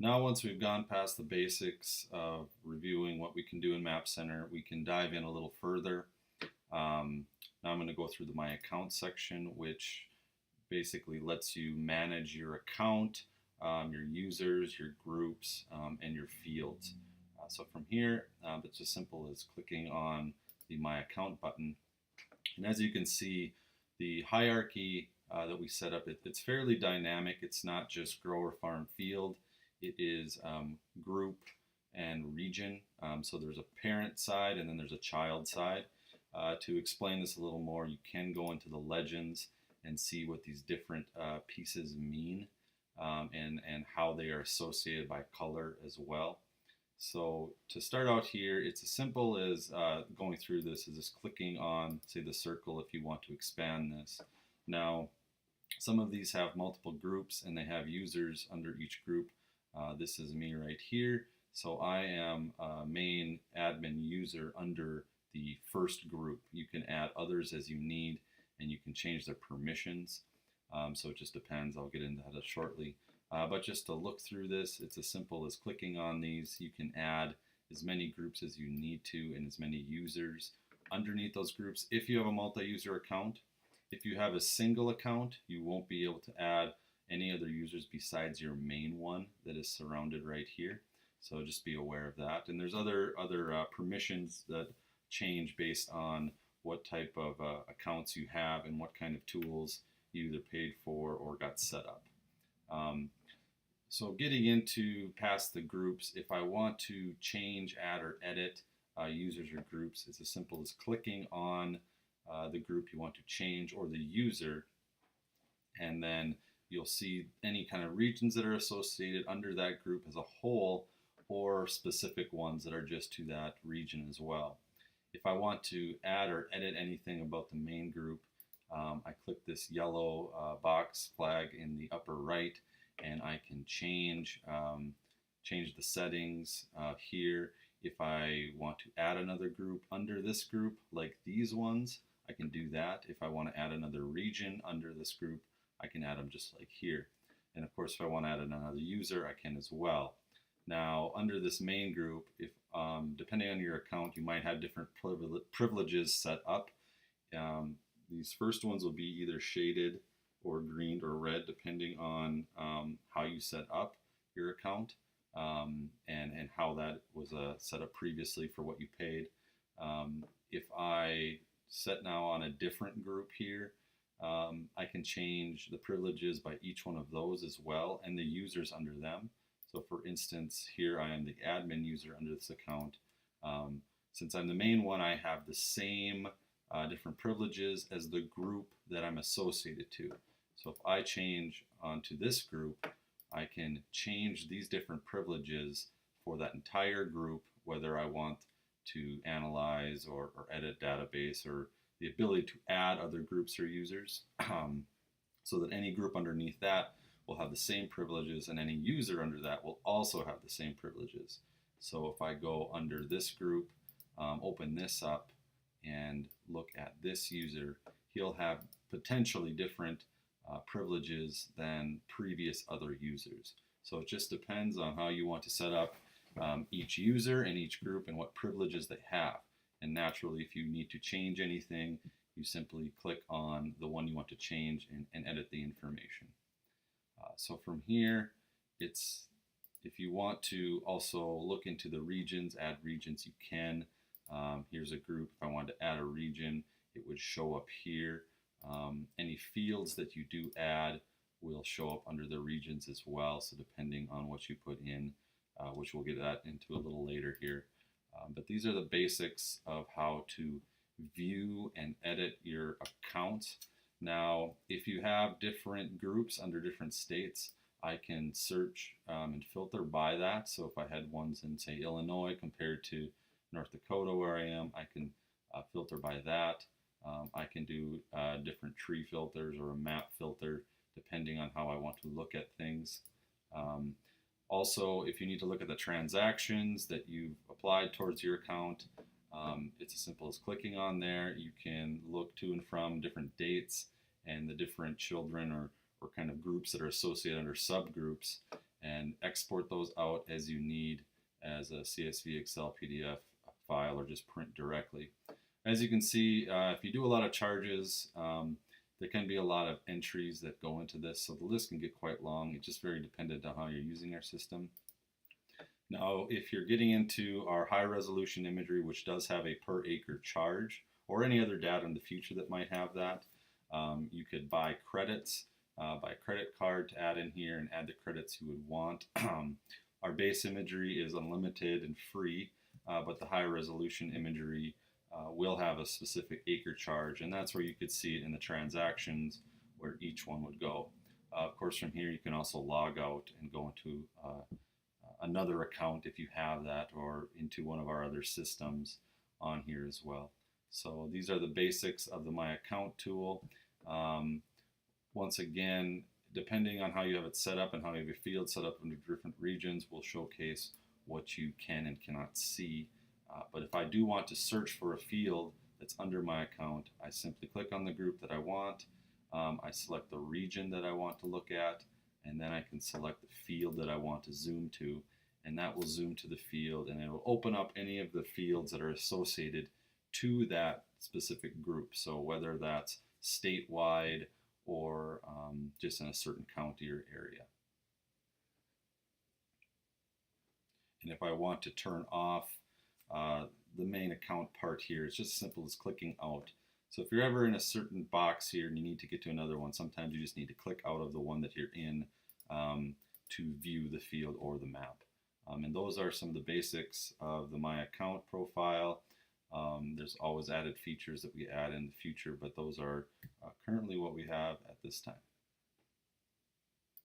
Now, once we've gone past the basics of reviewing what we can do in Map Center, we can dive in a little further. Now I'm going to go through the My Account section, which basically lets you manage your account, your users, your groups, and your fields. So from here, it's as simple as clicking on the My Account button. And as you can see, the hierarchy that we set up, it's fairly dynamic. It's not just grower, farm, field. It is group and region. So there's a parent side and then there's a child side. To explain this a little more, you can go into the legends and see what these different pieces mean and how they are associated by color as well. So to start out here, it's as simple as going through this is just clicking on, say, the circle if you want to expand this. Now, some of these have multiple groups and they have users under each group. This is me right here. So I am a main admin user under the first group. You can add others as you need and you can change their permissions. So it just depends. I'll get into that shortly. But just to look through this, it's as simple as clicking on these. You can add as many groups as you need to and as many users underneath those groups if you have a multi-user account. If you have a single account, you won't be able to add any other users besides your main one that is surrounded right here. So just be aware of that. And there's other permissions that change based on what type of accounts you have and what kind of tools you either paid for or got set up. So getting into past the groups, if I want to change, add, or edit users or groups, it's as simple as clicking on the group you want to change or the user, and then you'll see any kind of regions that are associated under that group as a whole or specific ones that are just to that region as well. If I want to add or edit anything about the main group, I click this yellow box flag in the upper right, and I can change the settings here. If I want to add another group under this group, like these ones, I can do that. If I want to add another region under this group, I can add them just like here. And of course, if I want to add another user, I can as well. Now, under this main group, if depending on your account, you might have different privileges set up. These first ones will be either shaded or green or red, depending on how you set up your account and how that was set up previously for what you paid. If I set now on a different group here, I can change the privileges by each one of those as well and the users under them. So for instance, here I am the admin user under this account. Since I'm the main one, I have the same different privileges as the group that I'm associated to. So if I change onto this group, I can change these different privileges for that entire group, whether I want to analyze or edit database or the ability to add other groups or users so that any group underneath that will have the same privileges and any user under that will also have the same privileges. So if I go under this group, open this up and look at this user, he'll have potentially different privileges than previous other users. So it just depends on how you want to set up each user and each group and what privileges they have. And naturally, if you need to change anything, you simply click on the one you want to change and edit the information. So from here, if you want to also look into the regions, add regions, you can. Here's a group. If I wanted to add a region, it would show up here. Any fields that you do add will show up under the regions as well. So depending on what you put in, which we'll get that into a little later here. But these are the basics of how to view and edit your account. Now, if you have different groups under different states, I can search and filter by that. So if I had ones in, say, Illinois compared to North Dakota where I am, I can filter by that. I can do different tree filters or a map filter depending on how I want to look at things. Also, if you need to look at the transactions that you've applied towards your account, it's as simple as clicking on there. You can look to and from different dates and the different children or kind of groups that are associated under subgroups. and export those out as you need as a CSV, Excel, PDF file, or just print directly. As you can see, if you do a lot of charges, there can be a lot of entries that go into this, so the list can get quite long. It's just very dependent on how you're using our system. Now, if you're getting into our high resolution imagery, which does have a per acre charge, or any other data in the future that might have that, you could buy credits, buy a credit card to add in here and add the credits you would want. Our base imagery is unlimited and free, but the high resolution imagery will have a specific acre charge, and that's where you could see it in the transactions where each one would go. Of course, from here you can also log out and go into another account if you have that, or into one of our other systems on here as well. So these are the basics of the My Account tool. Once again, depending on how you have it set up and how you have your field set up into different regions, will showcase what you can and cannot see. But if I do want to search for a field that's under my account, I simply click on the group that I want. I select the region that I want to look at, and then I can select the field that I want to zoom to, and that will zoom to the field, and it will open up any of the fields that are associated to that specific group. So whether that's statewide or just in a certain county or area. And if I want to turn off the main account part here, it's just as simple as clicking out. So if you're ever in a certain box here and you need to get to another one, sometimes you just need to click out of the one that you're in to view the field or the map. And those are some of the basics of the My Account profile. There's always added features that we add in the future, but those are currently what we have at this time.